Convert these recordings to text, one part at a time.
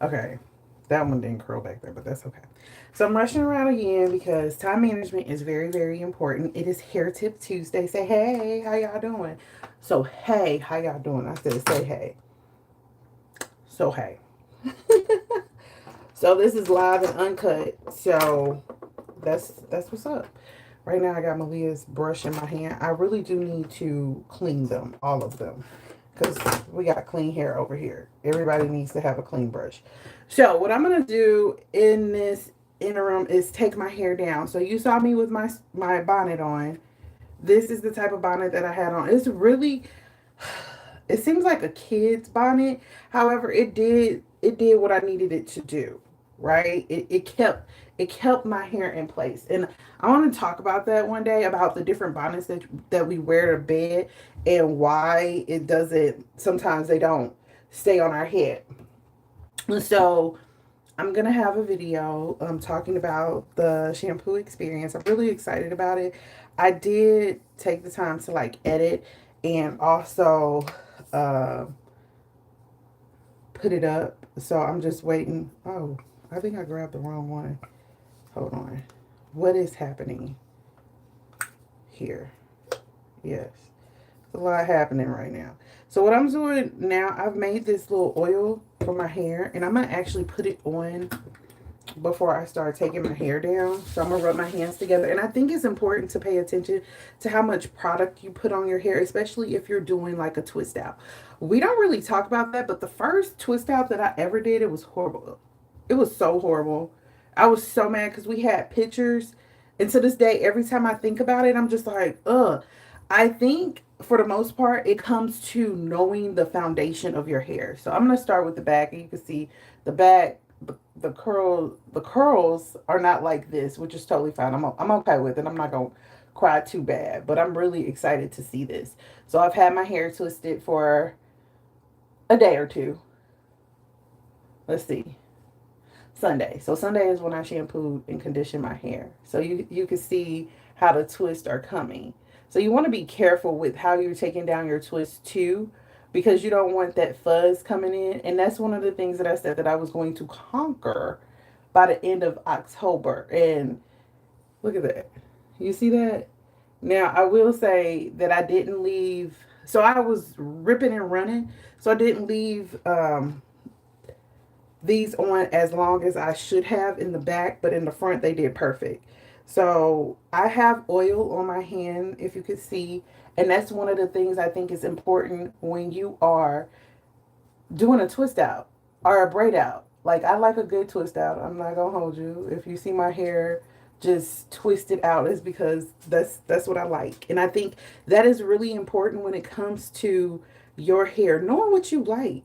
Okay. That one didn't curl back there, but that's okay. So I'm rushing around again because time management is very, very important. It is Hair Tip Tuesday. Say hey, how y'all doing? So hey, how y'all doing? I said say hey. So hey. So this is live and uncut. So that's what's up. Right now I got Malia's brush in my hand. I really do need to clean them, all of them. Because we got clean hair over here. Everybody needs to have a clean brush. So what I'm gonna do in this interim is take my hair down. So you saw me with my bonnet on. This is the type of bonnet that I had on. It's really, it seems like a kid's bonnet. However, it did what I needed it to do. Right? It kept my hair in place. And I want to talk about that one day, about the different bonnets that we wear to bed and why it doesn't, sometimes they don't stay on our head. And so I'm gonna have a video talking about the shampoo experience. I'm really excited about it. I did take the time to like edit and also uh, put it up. So I'm just waiting. Oh, I think I grabbed the wrong one. Hold on. What is happening here? Yes. There's a lot happening right now. So what I'm doing now, I've made this little oil for my hair and I'm going to actually put it on before I start taking my hair down. So I'm going to rub my hands together. And I think it's important to pay attention to how much product you put on your hair, especially if you're doing like a twist out. We don't really talk about that, but the first twist out that I ever did, it was horrible. It was so horrible. I was so mad because we had pictures. And to this day, every time I think about it, I'm just like, ugh. I think for the most part, it comes to knowing the foundation of your hair. So I'm going to start with the back. And you can see the back, the curls are not like this, which is totally fine. I'm okay with it. I'm not going to cry too bad, but I'm really excited to see this. So I've had my hair twisted for a day or two. Let's see. Sunday. So Sunday is when I shampooed and conditioned my hair. So you can see how the twists are coming. So you want to be careful with how you're taking down your twist too, because you don't want that fuzz coming in. And that's one of the things that I said that I was going to conquer by the end of October. And look at that. You see that? Now I will say that I didn't leave. So I was ripping and running. So I didn't leave these on as long as I should have in the back, but in the front they did perfect. So I have oil on my hand, if you could see, and that's one of the things I think is important when you are doing a twist out or a braid out. Like I like a good twist out. I'm not gonna hold you. If you see my hair just twisted out, it's because that's what I like. And I think that is really important when it comes to your hair, knowing what you like.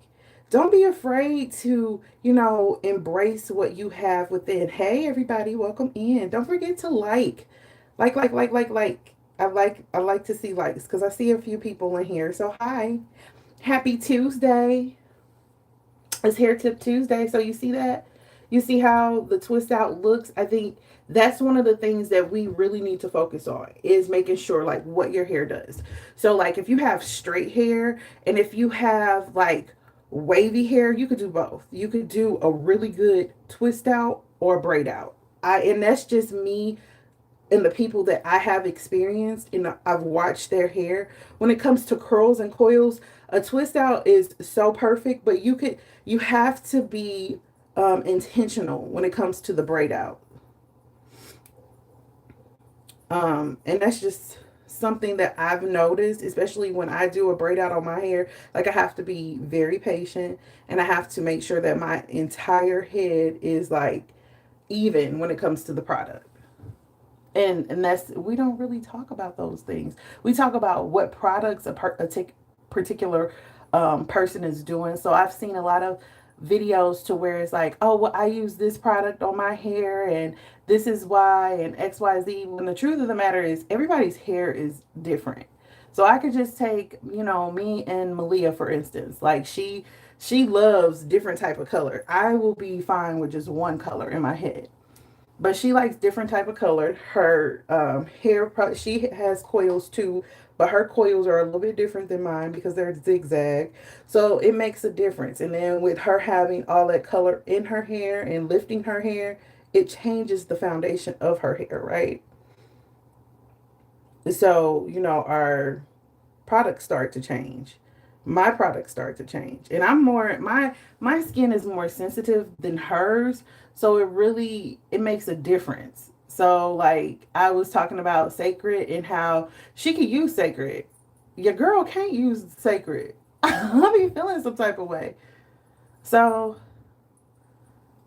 Don't be afraid to, embrace what you have within. Hey everybody, welcome in. Don't forget to like. I like to see likes because I see a few people in here. So hi. Happy Tuesday. It's Hair Tip Tuesday. So you see that? You see how the twist out looks? I think that's one of the things that we really need to focus on is making sure like what your hair does. So like if you have straight hair and if you have like wavy hair, you could do both. You could do a really good twist out or braid out. And that's just me and the people that I have experienced and I've watched their hair. When it comes to curls and coils, a twist out is so perfect, but you have to be intentional when it comes to the braid out. And that's just something that I've noticed, especially when I do a braid out on my hair. Like I have to be very patient and I have to make sure that my entire head is like even when it comes to the product. And that's, we don't really talk about those things. We talk about what products a particular person is doing. So I've seen a lot of videos to where it's like, oh well, I use this product on my hair and this is why and XYZ, when the truth of the matter is everybody's hair is different. So I could just take, me and Malia for instance. Like she loves different type of color. I will be fine with just one color in my head, but she likes different type of color. Her hair, she has coils too, but her coils are a little bit different than mine because they're zigzag. So it makes a difference. And then with her having all that color in her hair and lifting her hair, it changes the foundation of her hair, right? So, our products start to change. My products start to change. And I'm more my skin is more sensitive than hers, so it makes a difference. So like I was talking about Sacred and how she could use Sacred. Your girl can't use Sacred. I'll be feeling some type of way. So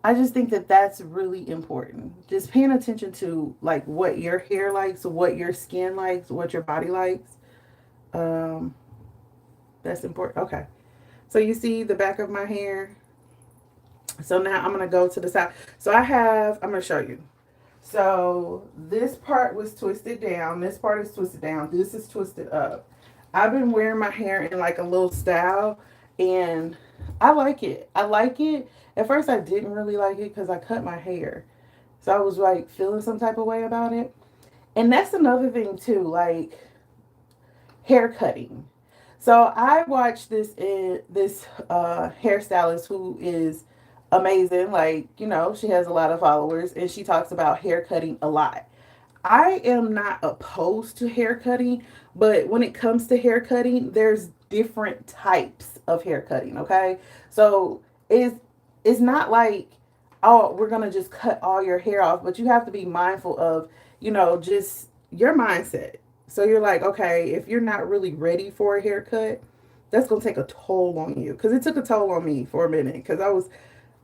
I just think that that's really important. Just paying attention to like what your hair likes, what your skin likes, what your body likes. Um, that's important. Okay. So you see the back of my hair. So now I'm gonna go to the side. So I'm gonna show you. So this part was twisted down. This part is twisted down. This is twisted up. I've been wearing my hair in like a little style, and I like it. I like it. At first, I didn't really like it because I cut my hair, so I was like feeling some type of way about it. And that's another thing too, like hair cutting. So I watched this hairstylist who is amazing. Like, she has a lot of followers and she talks about hair cutting a lot. I am not opposed to hair cutting, but when it comes to hair cutting, there's different types of hair cutting, okay? So it's not like, oh, we're gonna just cut all your hair off, but you have to be mindful of, just your mindset. So you're like, okay, if you're not really ready for a haircut, that's gonna take a toll on you. Cause it took a toll on me for a minute. Cause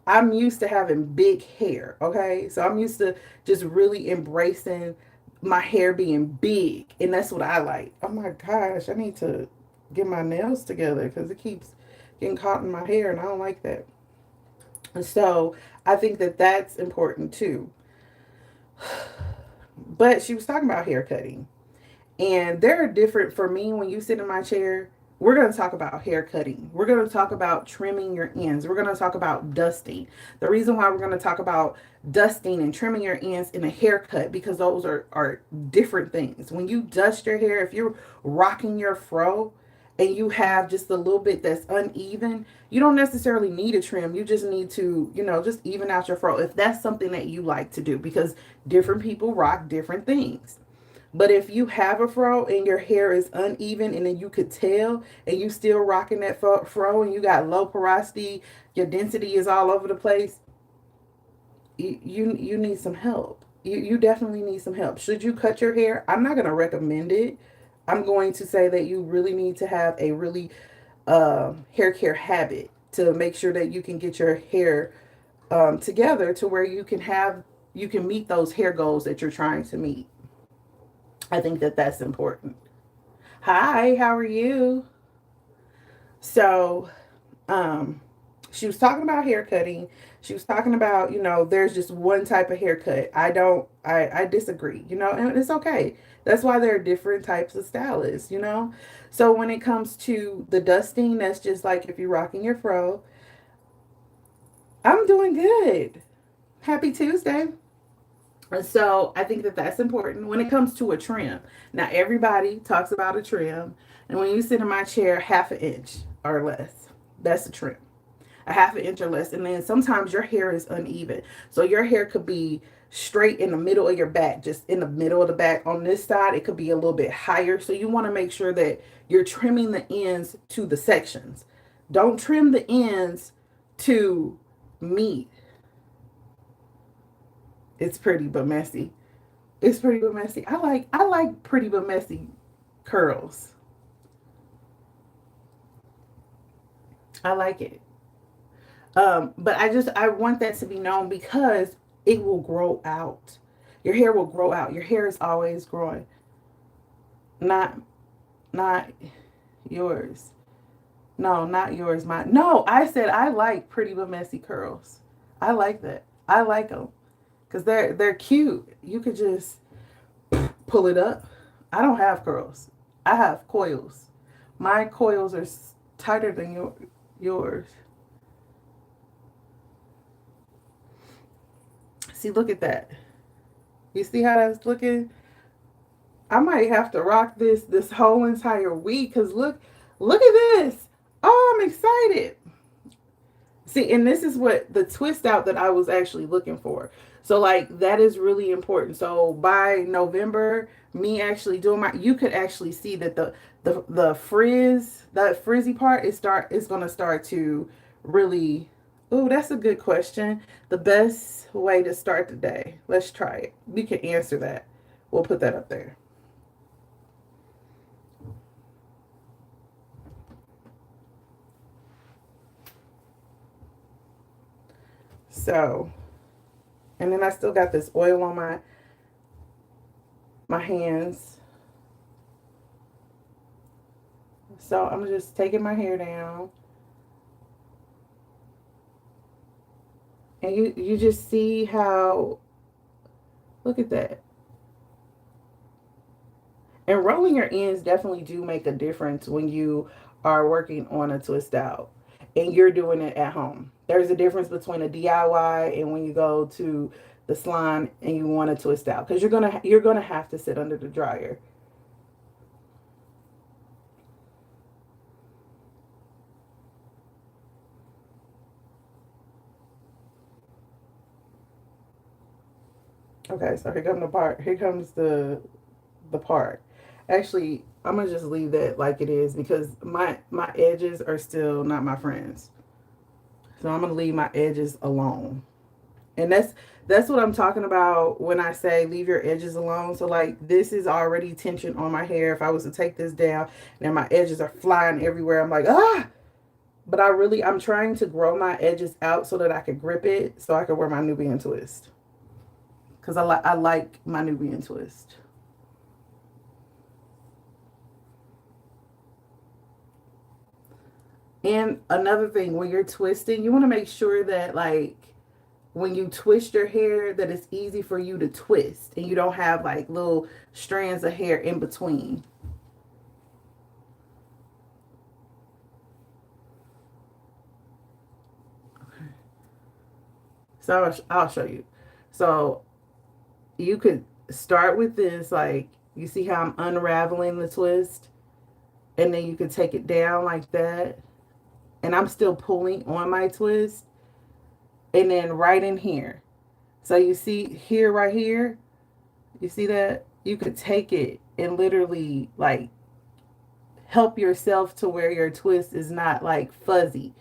I'm used to having big hair, okay? So I'm used to just really embracing my hair being big, and that's what I like. Oh my gosh, I need to get my nails together because it keeps getting caught in my hair, and I don't like that. So I think that that's important too. But she was talking about hair cutting. And they're different for me when you sit in my chair. We're going to talk about hair cutting. We're going to talk about trimming your ends. We're going to talk about dusting. The reason why we're going to talk about dusting and trimming your ends in a haircut, because those are different things. When you dust your hair, if you're rocking your fro and you have just a little bit that's uneven, you don't necessarily need a trim. You just need to, just even out your fro if that's something that you like to do, because different people rock different things. But if you have a fro and your hair is uneven and then you could tell and you still rocking that fro and you got low porosity, your density is all over the place, you need some help. You definitely need some help. Should you cut your hair? I'm not going to recommend it. I'm going to say that you really need to have a really hair care habit to make sure that you can get your hair together to where you can meet those hair goals that you're trying to meet. I think that that's important. Hi, how are you? So, um, she was talking about hair cutting. She was talking about, there's just one type of haircut. I disagree, and it's okay. That's why there are different types of stylists. So when it comes to the dusting, that's just like if you're rocking your fro. I'm doing good. Happy Tuesday. So I think that that's important when it comes to a trim. Now everybody talks about a trim, and when you sit in my chair, half an inch or less, that's a trim. A half an inch or less, and then sometimes your hair is uneven, so your hair could be straight in the middle of your back, just in the middle of the back. On this side, it could be a little bit higher, so you want to make sure that you're trimming the ends to the sections. Don't trim the ends to meet. It's pretty but messy. It's pretty but messy. I like pretty but messy curls. I like it. But I want that to be known because it will grow out. Your hair will grow out. Your hair is always growing. Not not yours. No, not yours. Mine. No, I said I like pretty but messy curls. I like that. I like them because they're cute. You could just pull it up. I don't have curls. I have coils. My coils are tighter than yours. See, look at that. You see how that's looking? I might have to rock this whole entire week because look at this. Oh, I'm excited. See, and this is what the twist out that I was actually looking for. So like that is really important. So by November, me actually doing my, you could actually see that the frizz, that frizzy part is gonna start to really. Oh, that's a good question. The best way to start the day. Let's try it. We can answer that. We'll put that up there. So, and then I still got this oil on my hands. So I'm just taking my hair down. And you just see how, look at that. And rolling your ends definitely do make a difference when you are working on a twist out and you're doing it at home. There's a difference between a DIY and when you go to the salon and you want to twist out because you're gonna have to sit under the dryer. Okay, so here comes the part. Here comes the part. Actually, I'm gonna just leave that like it is because my edges are still not my friends. So I'm gonna leave my edges alone. And that's what I'm talking about when I say leave your edges alone. So like this is already tension on my hair. If I was to take this down and my edges are flying everywhere, I'm like, ah. But I'm trying to grow my edges out so that I could grip it so I could wear my Nubian twist. Because I like my Nubian twist. And another thing, when you're twisting, you want to make sure that like when you twist your hair that it's easy for you to twist and you don't have like little strands of hair in between. So I'll show you. So you could start with this, like you see how I'm unraveling the twist, and then you can take it down like that, and I'm still pulling on my twist, and then right in here. So you see here, right here, you see that? You could take it and literally like help yourself to where your twist is not like fuzzy.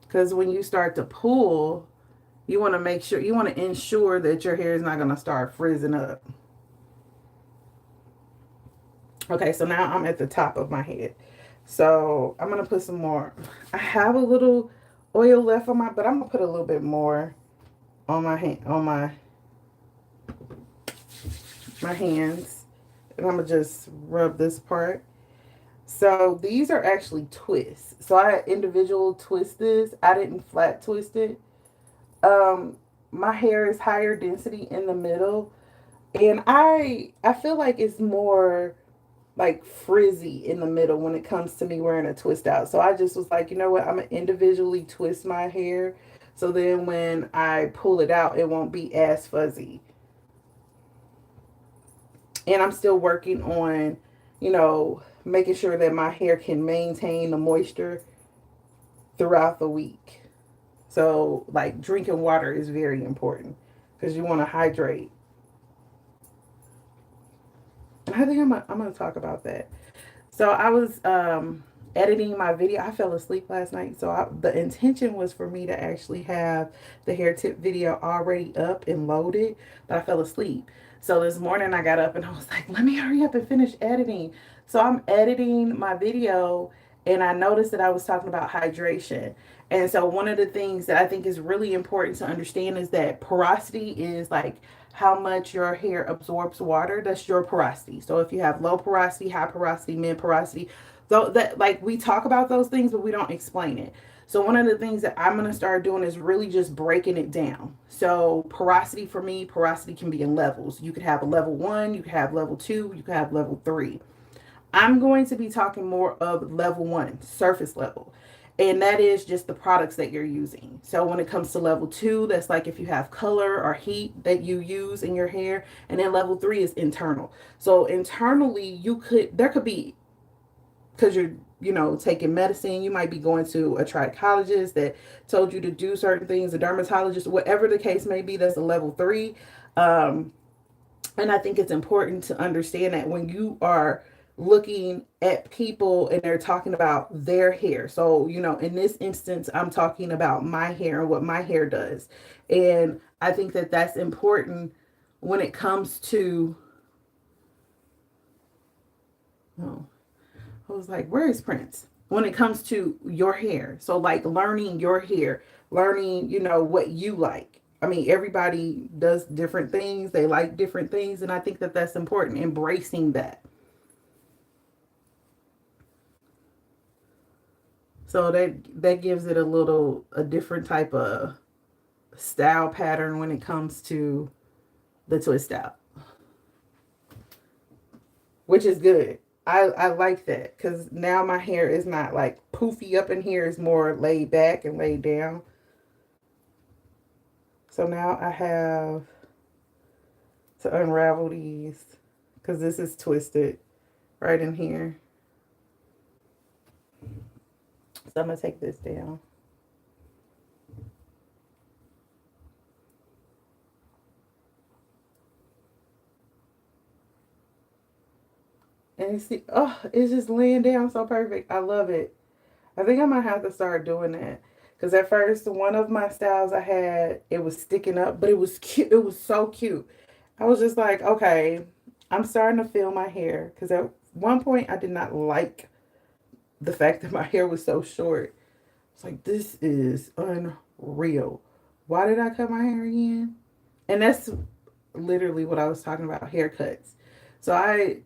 Because when you start to pull, you want to make sure, you want to ensure that your hair is not going to start frizzing up. Okay, so now I'm at the top of my head. So I'm going to put some more. I have a little oil left on but I'm going to put a little bit more on my hand, on my hands. And I'm going to just rub this part. So these are actually twists. So I individual twist this. I didn't flat twist it. Um, my hair is higher density in the middle, and I feel like it's more like frizzy in the middle when it comes to me wearing a twist out. So I just was like, you know what? I'm gonna individually twist my hair, so then when I pull it out, it won't be as fuzzy. And I'm still working on, making sure that my hair can maintain the moisture throughout the week. So, like, drinking water is very important because you want to hydrate. I think I'm gonna talk about that. So I was editing my video. I fell asleep last night, so the intention was for me to actually have the hair tip video already up and loaded, but I fell asleep. So this morning I got up and I was like, let me hurry up and finish editing. So I'm editing my video and I noticed that I was talking about hydration. And so one of the things that I think is really important to understand is that porosity is like how much your hair absorbs water. That's your porosity. So if you have low porosity, high porosity, mid porosity, so that like we talk about those things, but we don't explain it. So one of the things that I'm going to start doing is really just breaking it down. So porosity for me, porosity can be in levels. You could have a level 1, you could have level 2, you could have level 3. I'm going to be talking more of level 1, surface level. And that is just the products that you're using. So when it comes to level 2, that's like if you have color or heat that you use in your hair. And then level 3 is internal. So internally, there could be, because you're, taking medicine, you might be going to a trichologist that told you to do certain things, a dermatologist, whatever the case may be. That's a level 3. um and I think it's important to understand that when you are looking at people and they're talking about their hair. So, in this instance, I'm talking about my hair and what my hair does. And I think that that's important when it comes to, oh, I was like, where is Prince? When it comes to your hair. So, like, learning your hair, learning, what you like. I mean, everybody does different things. They like different things. And I think that that's important, embracing that. So that gives it a different type of style pattern when it comes to the twist out, which is good. I like that because now my hair is not like poofy up in here. It's more laid back and laid down. So now I have to unravel these because this is twisted right in here. So I'm going to take this down. And you see, oh, it's just laying down so perfect. I love it. I think I might have to start doing that. Because at first, one of my styles I had, it was sticking up, but it was cute. It was so cute. I was just like, okay, I'm starting to feel my hair. Because at one point, I did not like the fact that my hair was so short. It's like, this is unreal. Why did I cut my hair again? And that's literally what I was talking about, haircuts. So I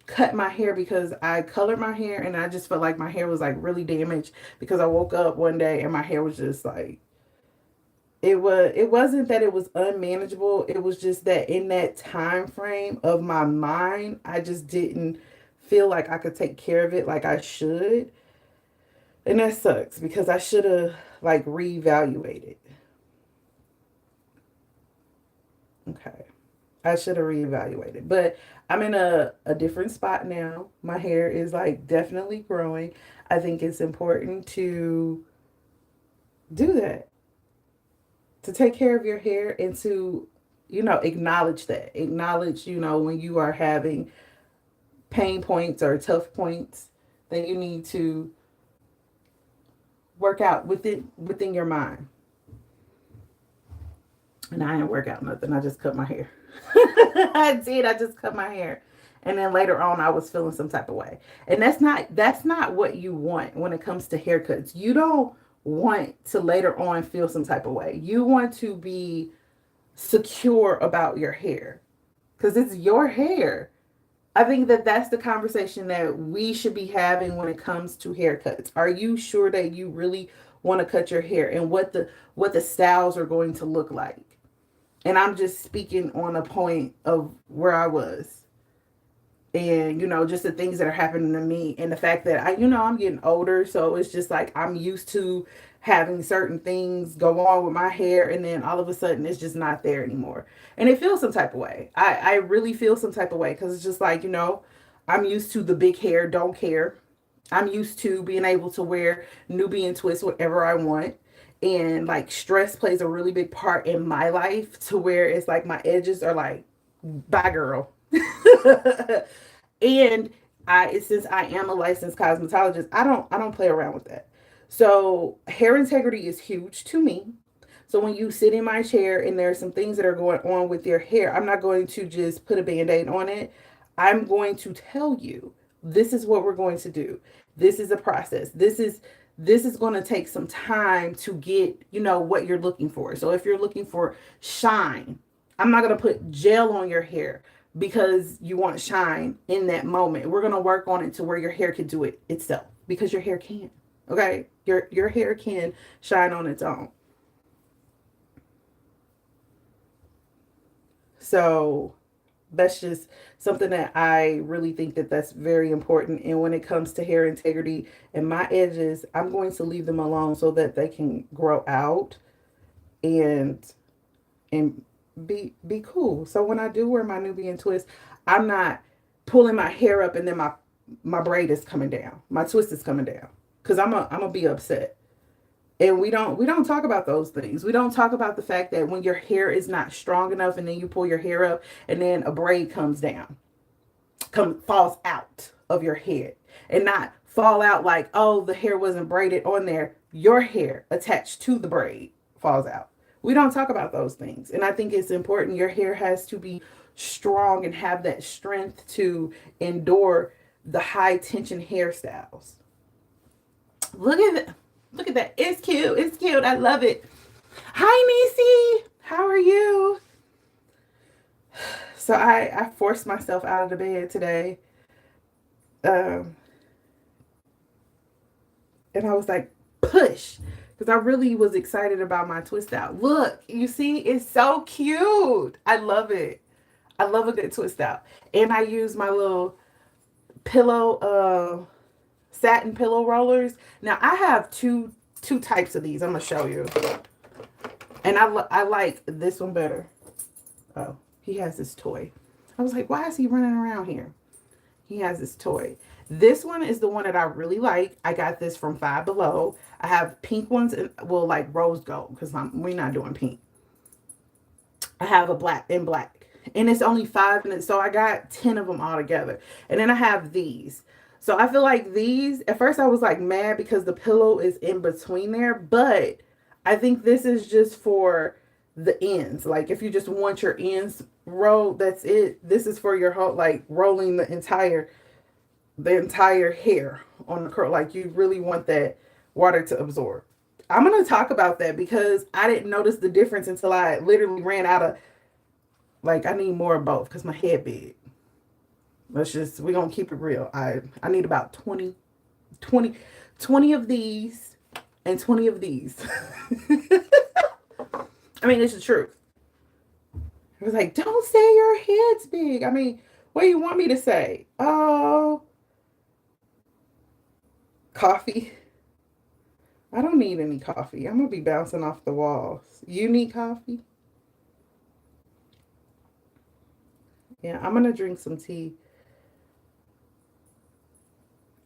cut my hair because I colored my hair and I just felt like my hair was like really damaged because I woke up one day and my hair was just like, it wasn't that it was unmanageable. It was just that in that time frame of my mind, I just didn't feel like I could take care of it like I should. And that sucks because I should have like reevaluated. Okay. I should have reevaluated. But I'm in a different spot now. My hair is like definitely growing. I think it's important to do that, to take care of your hair and to, acknowledge that. Acknowledge, when you are having pain points or tough points, then you need to work out within your mind. And I didn't work out nothing. I just cut my hair. I did. I just cut my hair. And then later on I was feeling some type of way. And that's not what you want when it comes to haircuts. You don't want to later on feel some type of way. You want to be secure about your hair because it's your hair. I think that that's the conversation that we should be having when it comes to haircuts. Are you sure that you really want to cut your hair and what the styles are going to look like? And I'm just speaking on a point of where I was. And, just the things that are happening to me and the fact that I'm getting older. So it's just like I'm used to having certain things go on with my hair. And then all of a sudden it's just not there anymore. And it feels some type of way. I really feel some type of way because it's just like, I'm used to the big hair, don't care. I'm used to being able to wear Nubian twists whatever I want. And like stress plays a really big part in my life to where it's like my edges are like, bye girl. And since I am a licensed cosmetologist, I don't play around with that. So hair integrity is huge to me. So when you sit in my chair and there's some things that are going on with your hair, I'm not going to just put a band-aid on it. I'm going to tell you, this is what we're going to do. This is a process. This is going to take some time to get, what you're looking for. So if you're looking for shine, I'm not going to put gel on your hair because you want shine in that moment. We're going to work on it to where your hair can do it itself because your hair can. Okay? Your hair can shine on its own. So That's just something that I really think that that's very important. And when it comes to hair integrity and my edges, I'm going to leave them alone so that they can grow out and and be cool. So when I do wear my Nubian twist, I'm not pulling my hair up and then my braid is coming down. My twist is coming down cuz I'm gonna be upset. And we don't talk about those things. We don't talk about the fact that when your hair is not strong enough and then you pull your hair up and then a braid comes down, falls out of your head, and not fall out like, oh, the hair wasn't braided on there. Your hair attached to the braid falls out. We don't talk about those things. And I think it's important. Your hair has to be strong and have that strength to endure the high tension hairstyles. Look at it. Look at that. It's cute. It's cute. I love it. Hi, Nisi. How are you? So I forced myself out of the bed today. Um, and I was like, push. Because I really was excited about my twist out. Look, you see, it's so cute. I love it. I love a good twist out. And I use my little pillow, satin pillow rollers. Now I have two types of these. I'm gonna show you. And I like this one better. Oh, he has this toy. I was like, why is he running around here? He has this toy. This one is the one that I really like. I got this from Five Below. I have pink ones, and well, like rose gold, because we're not doing pink. I have a black and black, and it's only 5 minutes, so I got 10 of them all together. And then I have these. So I feel like these, at first I was like mad because the pillow is in between there, but I think this is just for the ends. Like if you just want your ends rolled, that's it. This is for your whole, like rolling the entire hair on the curl. Like you really want that water to absorb. I'm going to talk about that because I didn't notice the difference until I literally ran out of, like, I need more of both because my head big. We're going to keep it real. I need about 20 of these and 20 of these. I mean, it's the truth. It was like, don't say your head's big. I mean, what do you want me to say? Oh, coffee. I don't need any coffee. I'm going to be bouncing off the walls. You need coffee? Yeah, I'm going to drink some tea.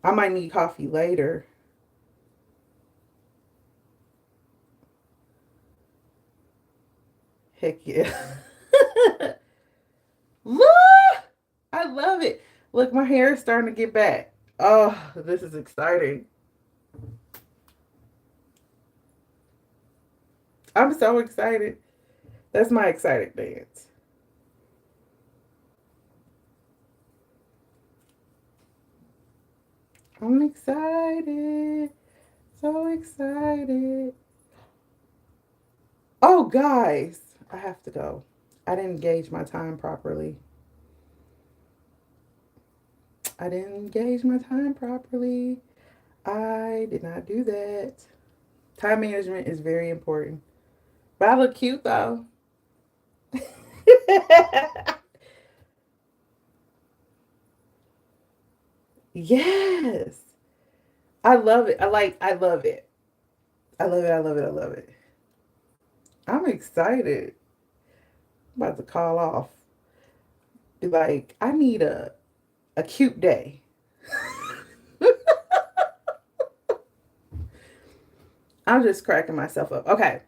I might need coffee later. Heck yeah. Look! I love it. Look, my hair is starting to get back. Oh, this is exciting. I'm so excited. That's my excited dance. I'm excited. So excited. Oh, guys, I have to go. I didn't gauge my time properly. I didn't gauge my time properly. I did not do that. Time management is very important. But I look cute though. Yes. I love it. I love it. I love it. I love it. I love it. I'm excited. I'm about to call off. Be like, I need a cute day. I'm just cracking myself up. Okay.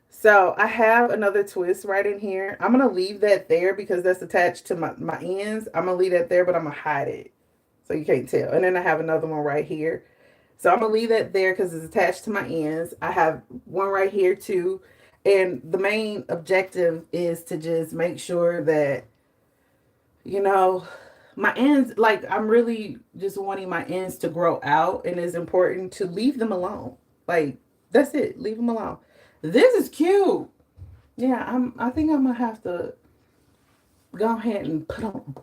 So I have another twist right in here. I'm going to leave that there because that's attached to my ends. I'm going to leave that there, but I'm going to hide it so you can't tell. And then I have another one right here. So I'm going to leave that there because it's attached to my ends. I have one right here too. And the main objective is to just make sure that, you know, my ends, like I'm really just wanting my ends to grow out, and it's important to leave them alone. Like that's it. Leave them alone. This is cute. Yeah, I think I'm gonna have to go ahead and put on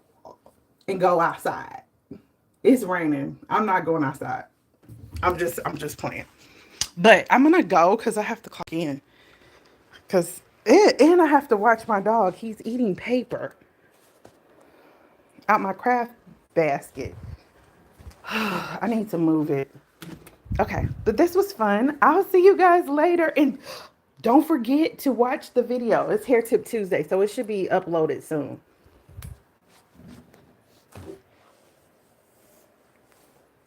and go outside. It's raining. I'm not going outside. I'm just playing. But I'm gonna go because I have to clock in. And I have to watch my dog. He's eating paper. out my craft basket. I need to move it. Okay, but this was fun. I'll see you guys later. And don't forget to watch the video. It's Hair Tip Tuesday, so it should be uploaded soon.